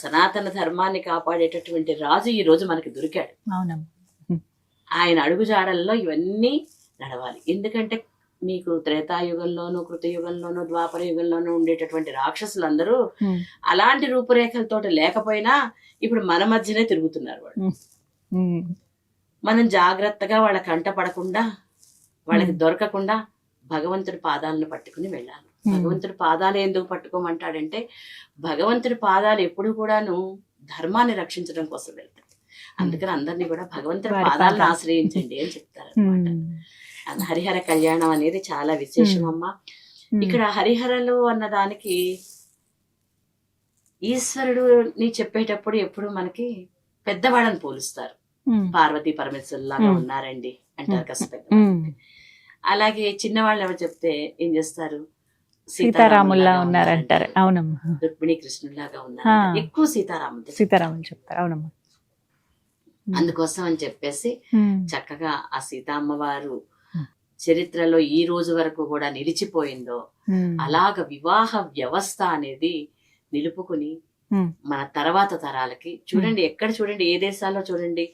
సనాతన ధర్మాన్ని కాపాడేటటువంటి రాజు ఈ రోజు మనకి దొరికాడు. అవునమ్మా. ఆయన అడుగుజాడల్లో ఇవన్నీ నడవాలి. ఎందుకంటే మీకు త్రేతాయుగంలోనూ, కృతయుగంలోనూ, ద్వాపర యుగంలోనూ ఉండేటటువంటి రాక్షసులందరూ ఉమ్, అలాంటి రూపురేఖలతో లేకపోయినా ఇప్పుడు మన మధ్యనే తిరుగుతున్నారు వాళ్ళు. ఉమ్, మనం జాగ్రత్తగా వాళ్ళ కంట పడకుండా, వాళ్ళకి దొరకకుండా భగవంతుడి పాదాలను పట్టుకుని వెళ్ళాలి. భగవంతుడి పాదాలు ఎందుకు పట్టుకోమంటాడంటే, భగవంతుడి పాదాలు ఎప్పుడు కూడాను ధర్మాన్ని రక్షించడం కోసం వెళ్తాయి. అందుకని అందరినీ కూడా భగవంతుడి వారి పాదాలను పాదాలు. ఆశ్రయించండి అని చెప్తారు అన్నమాట. ఉమ్, హరిహర కళ్యాణం అనేది చాలా విశేషం అమ్మా. ఇక్కడ హరిహరలు అన్న దానికి ఈశ్వరుడుని చెప్పేటప్పుడు ఎప్పుడు మనకి పెద్దవాళ్ళని పోలుస్తారు. ఉమ్, పార్వతీ పరమేశ్వరులాగా ఉన్నారండి అంటారు కాస్త పెద్ద. ఉమ్. అలాగే చిన్నవాళ్ళు ఎవరు చెప్తే ఏం చేస్తారు, సీతారాముల్లా ఉన్నారంటారు. అవునమ్మా. రుక్మిణీ కృష్ణులాగా ఉన్నారు. ఎక్కువ సీతారాములు. సీతారాములు చెప్తారు. అవునమ్మా. అందుకోసం అని చెప్పేసి ఉమ్, చక్కగా ఆ సీతమ్మవారు చరిత్రలో ఈ రోజు వరకు కూడా నిలిచిపోయిందో ఉమ్, అలాగ వివాహ వ్యవస్థ అనేది నిలుపుకుని ఉమ్, మన తర్వాత తరాలకి చూడండి, ఎక్కడ చూడండి, ఏ దేశాల్లో చూడండి,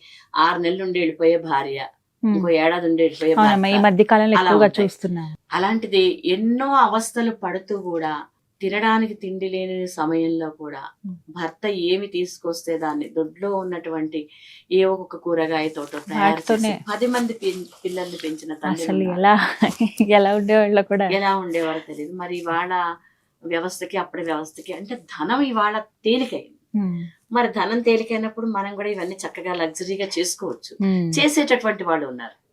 6 నెలలు ఉండి వెళ్ళిపోయే భార్య, ఉమ్. ఇంకో ఏడాది ఉండి వెళ్ళిపోయే అవునమ్మా. ఈ భర్త. మధ్య కాలంలో అలా ఎక్కువగా ఉంటాయి. చూస్తున్నాం. అలాంటిది ఎన్నో అవస్థలు పడుతూ కూడా తినడానికి తిండి లేని సమయంలో కూడా భర్త ఏమి తీసుకొస్తే దాన్ని దొడ్లో ఉన్నటువంటి ఏ ఒక్కొక్క కూరగాయతో తయారు చేసి వాటితోనే 10 మంది పిల్లల్ని పెంచిన తల్లి అసలు ఎలా ఉండేవాళ్ళో కూడా. ఎలా ఉండేవారో తెలియదు. మరి ఇవాళ వ్యవస్థకి అప్పటి వ్యవస్థకి అంటే ధనం ఇవాళ తేలికైంది. ఉమ్, మరి ధనం తేలికైనప్పుడు మనం కూడా ఇవన్నీ చక్కగా లగ్జరీగా చేసుకోవచ్చు. ఉమ్, చేసేటటువంటి వాళ్ళు ఉన్నారు.